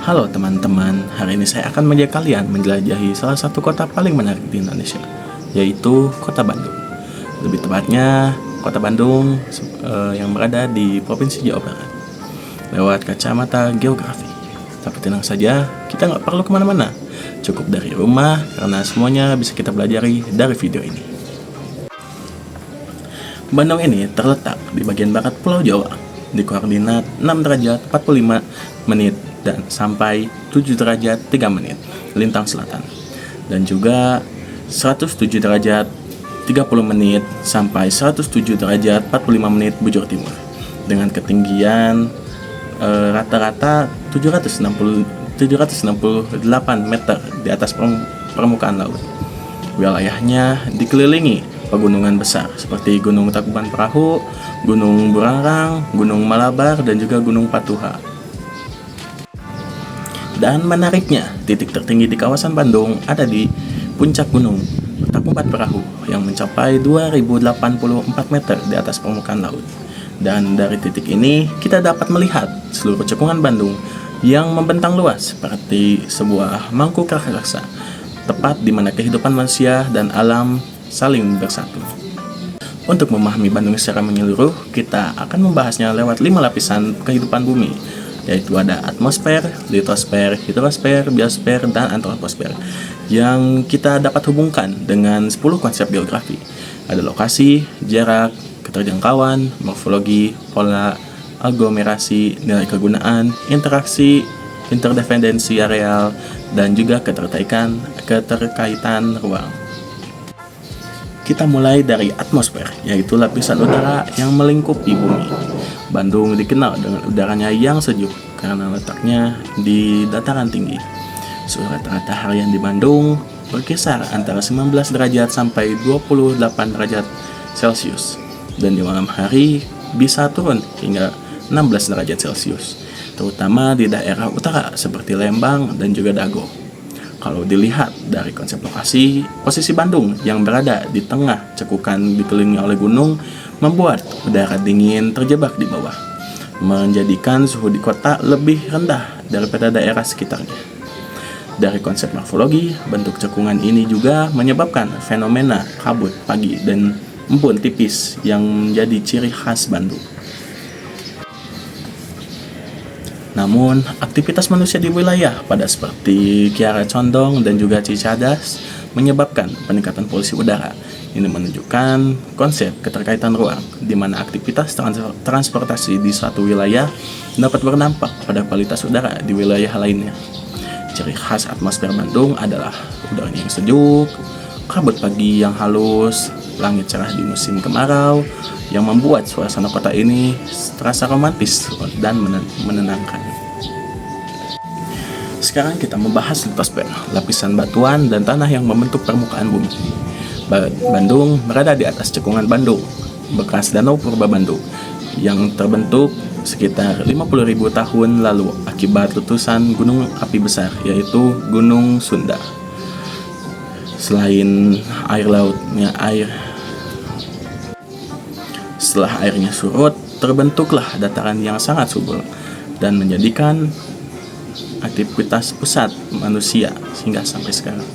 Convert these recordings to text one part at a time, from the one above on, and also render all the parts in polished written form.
Halo teman-teman, hari ini saya akan mengajak kalian menjelajahi salah satu kota paling menarik di Indonesia, yaitu Kota Bandung. Lebih tepatnya, Kota Bandung yang berada di Provinsi Jawa Barat, lewat kacamata geografi. Tapi tenang saja, kita nggak perlu kemana-mana, cukup dari rumah, karena semuanya bisa kita pelajari dari video ini. Bandung ini terletak di bagian barat Pulau Jawa, di koordinat 6 derajat 45 menit dan sampai 7 derajat 3 menit lintang selatan, dan juga 107 derajat 30 menit sampai 107 derajat 45 menit bujur timur, dengan ketinggian rata-rata 768 meter di atas permukaan laut. Wilayahnya dikelilingi pegunungan besar seperti Gunung Tangkuban Perahu, Gunung Burangrang, Gunung Malabar, dan juga Gunung Patuha. Dan menariknya, titik tertinggi di kawasan Bandung ada di puncak Gunung Tangkuban Perahu yang mencapai 2084 meter di atas permukaan laut. Dan dari titik ini kita dapat melihat seluruh cekungan Bandung yang membentang luas seperti sebuah mangkuk raksasa, tepat di mana kehidupan manusia dan alam saling bersatu. Untuk memahami Bandung secara menyeluruh, kita akan membahasnya lewat 5 lapisan kehidupan bumi, yaitu ada atmosfer, litosfer, hidrosfer, biosfer, dan antroposfer, yang kita dapat hubungkan dengan 10 konsep geografi. Ada lokasi, jarak, keterjangkauan, morfologi, pola, aglomerasi, nilai kegunaan, interaksi, interdependensi areal, dan juga keterkaitan ruang. Kita mulai dari atmosfer, yaitu lapisan udara yang melingkupi bumi. Bandung dikenal dengan udaranya yang sejuk karena letaknya di dataran tinggi. Suhu rata-rata harian di Bandung berkisar antara 19 derajat sampai 28 derajat Celcius, dan di malam hari bisa turun hingga 16 derajat Celcius, terutama di daerah utara seperti Lembang dan juga Dago. Kalau dilihat dari konsep lokasi, posisi Bandung yang berada di tengah cekukan dikelilingi oleh gunung membuat udara dingin terjebak di bawah, menjadikan suhu di kota lebih rendah daripada daerah sekitarnya. Dari konsep morfologi, bentuk cekungan ini juga menyebabkan fenomena kabut pagi dan embun tipis yang menjadi ciri khas Bandung. Namun, aktivitas manusia di wilayah pada seperti Kiara Condong dan juga Cicadas menyebabkan peningkatan polusi udara. Ini menunjukkan konsep keterkaitan ruang, di mana aktivitas transportasi di suatu wilayah dapat berdampak pada kualitas udara di wilayah lainnya. Ciri khas atmosfer Bandung adalah udara yang sejuk, kabut pagi yang halus, langit cerah di musim kemarau, yang membuat suasana kota ini terasa romantis dan menenangkan. Sekarang kita membahas litosfer, lapisan batuan dan tanah yang membentuk permukaan bumi. Bandung berada di atas cekungan Bandung, bekas Danau Purba Bandung, yang terbentuk sekitar 50.000 tahun lalu akibat letusan gunung api besar, yaitu Gunung Sunda. Setelah airnya surut, terbentuklah dataran yang sangat subur dan menjadikan aktivitas pusat manusia hingga sampai sekarang.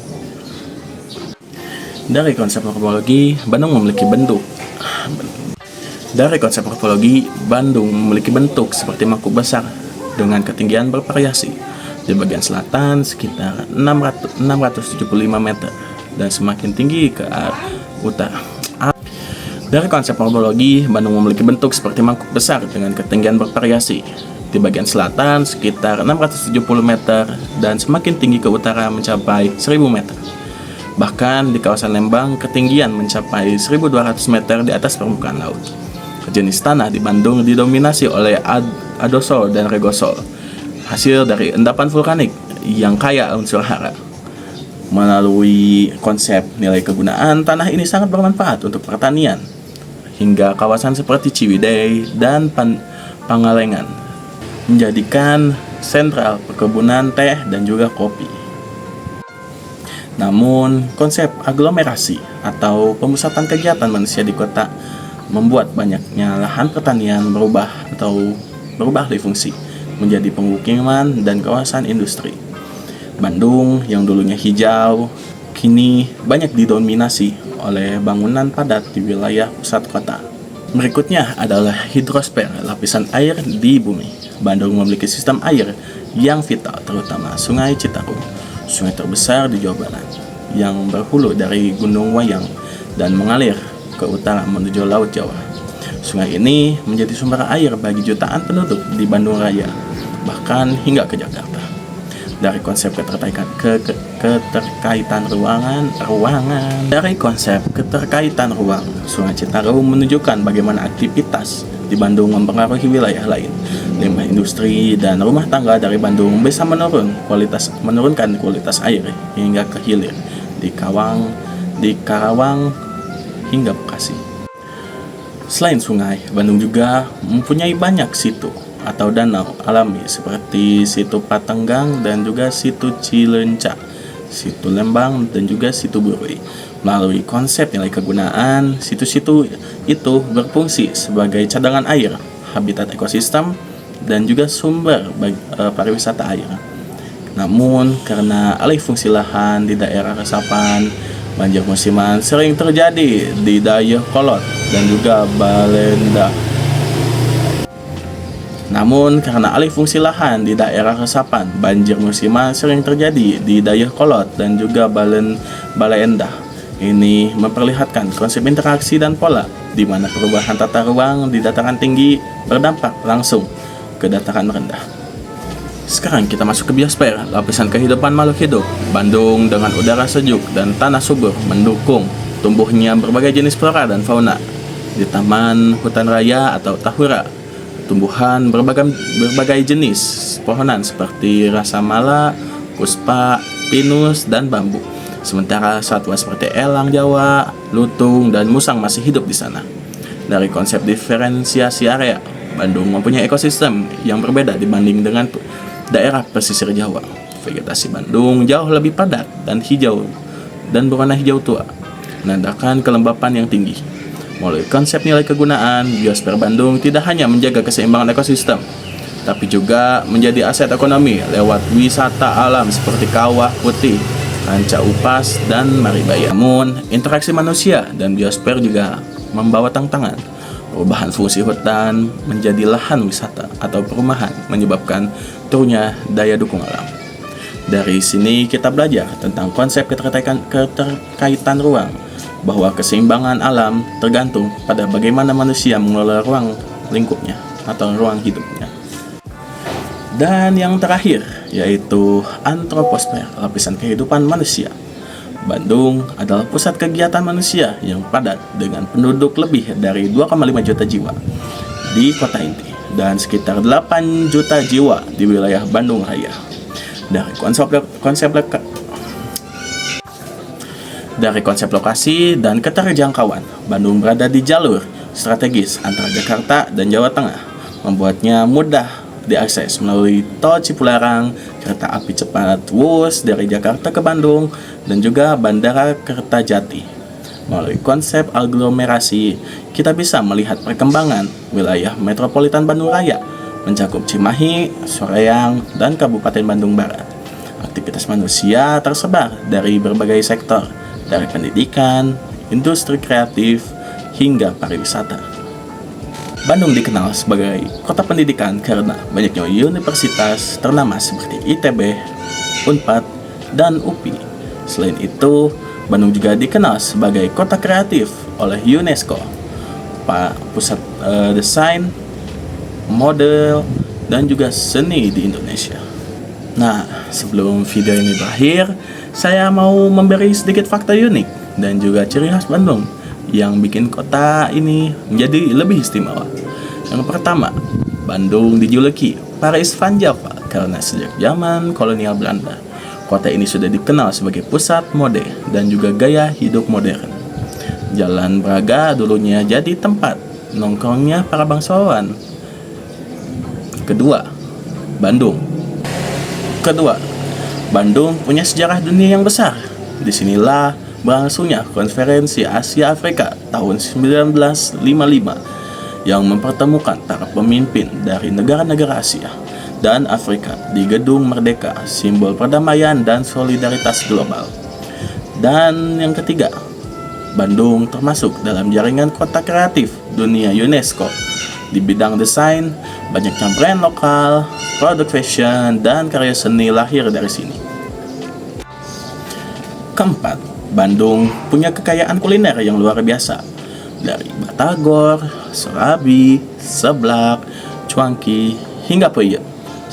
Dari konsep morfologi, Bandung memiliki bentuk seperti mangkuk besar dengan ketinggian bervariasi. Di bagian selatan sekitar 675 meter dan semakin tinggi ke arah utara. Dari konsep morfologi, Bandung memiliki bentuk seperti mangkuk besar dengan ketinggian bervariasi. Di bagian selatan sekitar 670 meter dan semakin tinggi ke utara mencapai 1000 meter. Bahkan di kawasan Lembang ketinggian mencapai 1200 meter di atas permukaan laut. Jenis tanah di Bandung didominasi oleh adosol dan regosol, hasil dari endapan vulkanik yang kaya unsur hara. Melalui konsep nilai kegunaan, tanah ini sangat bermanfaat untuk pertanian, hingga kawasan seperti Ciwidey dan Pangalengan menjadikan sentral perkebunan teh dan juga kopi. Namun, konsep aglomerasi atau pemusatan kegiatan manusia di kota membuat banyaknya lahan pertanian berubah alih fungsi menjadi pemukiman dan kawasan industri. Bandung yang dulunya hijau, kini banyak didominasi oleh bangunan padat di wilayah pusat kota. Berikutnya adalah hidrosfer, lapisan air di bumi. Bandung memiliki sistem air yang vital, terutama Sungai Citarum, sungai terbesar di Jawa Barat, yang berhulu dari Gunung Wayang dan mengalir ke utara menuju Laut Jawa. Sungai ini menjadi sumber air bagi jutaan penduduk di Bandung Raya, bahkan hingga ke Jakarta. Dari konsep keterkaitan ruang, Sungai Citarum menunjukkan bagaimana aktivitas di Bandung mempengaruhi wilayah lain. Limbah industri dan rumah tangga dari Bandung bisa menurunkan kualitas air hingga ke hilir di Karawang hingga Bekasi. Selain sungai, Bandung juga mempunyai banyak situ atau danau alami seperti Situ Patenggang dan juga Situ Cileunca, Situ Lembang dan juga Situ Buruy. Melalui konsep nilai kegunaan, situ-situ itu berfungsi sebagai cadangan air, habitat ekosistem, dan juga sumber pariwisata air. Namun, karena alih fungsi lahan di daerah resapan, banjir musiman sering terjadi di Dayakolot dan juga Balenda. Namun, karena alih fungsi lahan di daerah resapan, banjir musiman sering terjadi di Dayakolot dan juga Balenda. Ini memperlihatkan konsep interaksi dan pola, di mana perubahan tata ruang di dataran tinggi berdampak langsung ke dataran rendah. Sekarang kita masuk ke biosfer, lapisan kehidupan makhluk hidup. Bandung dengan udara sejuk dan tanah subur mendukung tumbuhnya berbagai jenis flora dan fauna. Di Taman Hutan Raya atau Tahura, tumbuhan berbagai jenis pohonan seperti rasamala, puspa, pinus, dan bambu. Sementara satwa seperti elang Jawa, lutung, dan musang masih hidup di sana. Dari konsep diferensiasi area, Bandung mempunyai ekosistem yang berbeda dibanding dengan daerah pesisir Jawa. Vegetasi Bandung jauh lebih padat dan hijau dan berwarna hijau tua, menandakan kelembapan yang tinggi. Melalui konsep nilai kegunaan, biosfer Bandung tidak hanya menjaga keseimbangan ekosistem, tapi juga menjadi aset ekonomi lewat wisata alam seperti Kawah Putih, Ranca Upas, dan Maribaya. Namun, interaksi manusia dan biosfer juga membawa tantangan. Perubahan fungsi hutan menjadi lahan wisata atau perumahan menyebabkan turunnya daya dukung alam. Dari sini kita belajar tentang konsep keterkaitan ruang, bahwa keseimbangan alam tergantung pada bagaimana manusia mengelola ruang lingkupnya atau ruang hidupnya. Dan yang terakhir yaitu antroposfer, lapisan kehidupan manusia. Bandung adalah pusat kegiatan manusia yang padat dengan penduduk lebih dari 2,5 juta jiwa di kota inti dan sekitar 8 juta jiwa di wilayah Bandung Raya. Dari konsep lokasi dan keterjangkauan, Bandung berada di jalur strategis antara Jakarta dan Jawa Tengah, membuatnya mudah diakses melalui tol Cipularang, kereta api cepat Wus dari Jakarta ke Bandung, dan juga Bandara Kertajati. Melalui konsep aglomerasi, kita bisa melihat perkembangan wilayah metropolitan Bandung Raya, mencakup Cimahi, Soreang, dan Kabupaten Bandung Barat. Aktivitas manusia tersebar dari berbagai sektor, dari pendidikan, industri kreatif, hingga pariwisata. Bandung dikenal sebagai kota pendidikan karena banyaknya universitas ternama seperti ITB, Unpad, dan UPI. Selain itu, Bandung juga dikenal sebagai kota kreatif oleh UNESCO, pusat desain, model, dan juga seni di Indonesia. Nah, sebelum video ini berakhir, saya mau memberi sedikit fakta unik dan juga ciri khas Bandung yang bikin kota ini menjadi lebih istimewa. Yang pertama, Bandung dijuluki Paris Van Java karena sejak zaman kolonial Belanda, kota ini sudah dikenal sebagai pusat mode dan juga gaya hidup modern. Jalan Braga dulunya jadi tempat nongkrongnya para bangsawan. Kedua, Bandung punya sejarah dunia yang besar. Disinilah berlangsungnya konferensi Asia Afrika tahun 1955 yang mempertemukan para pemimpin dari negara-negara Asia. dan Afrika di Gedung Merdeka, simbol perdamaian dan solidaritas global. Dan yang ketiga, Bandung termasuk dalam jaringan kota kreatif dunia UNESCO. Di bidang desain, banyaknya brand lokal, produk fashion, dan karya seni lahir dari sini. Keempat, Bandung punya kekayaan kuliner yang luar biasa. Dari batagor, serabi, seblak, cuanki, hingga peyem.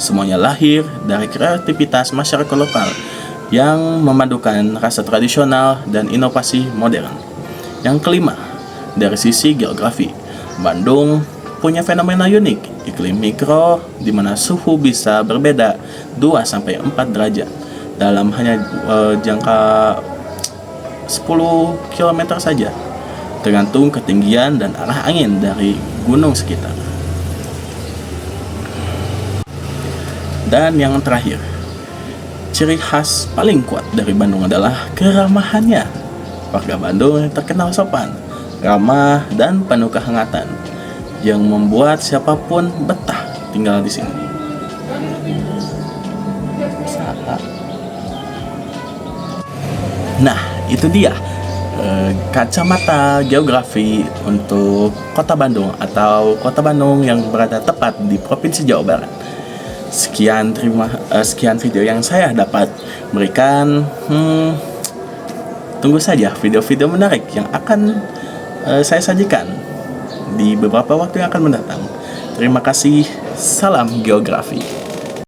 Semuanya lahir dari kreativitas masyarakat lokal yang memadukan rasa tradisional dan inovasi modern. Yang kelima, dari sisi geografi, Bandung punya fenomena unik, iklim mikro di mana suhu bisa berbeda 2-4 derajat dalam hanya jangka 10 km saja, tergantung ketinggian dan arah angin dari gunung sekitar. Dan yang terakhir, ciri khas paling kuat dari Bandung adalah keramahannya. Warga Bandung terkenal sopan, ramah, dan penuh kehangatan yang membuat siapapun betah tinggal di sini. Nah, itu dia kacamata geografi untuk Kota Bandung atau Kota Bandung yang berada tepat di Provinsi Jawa Barat. Sekian video yang saya dapat berikan. Tunggu saja video-video menarik yang akan saya sajikan di beberapa waktu yang akan mendatang. Terima kasih. Salam geografi.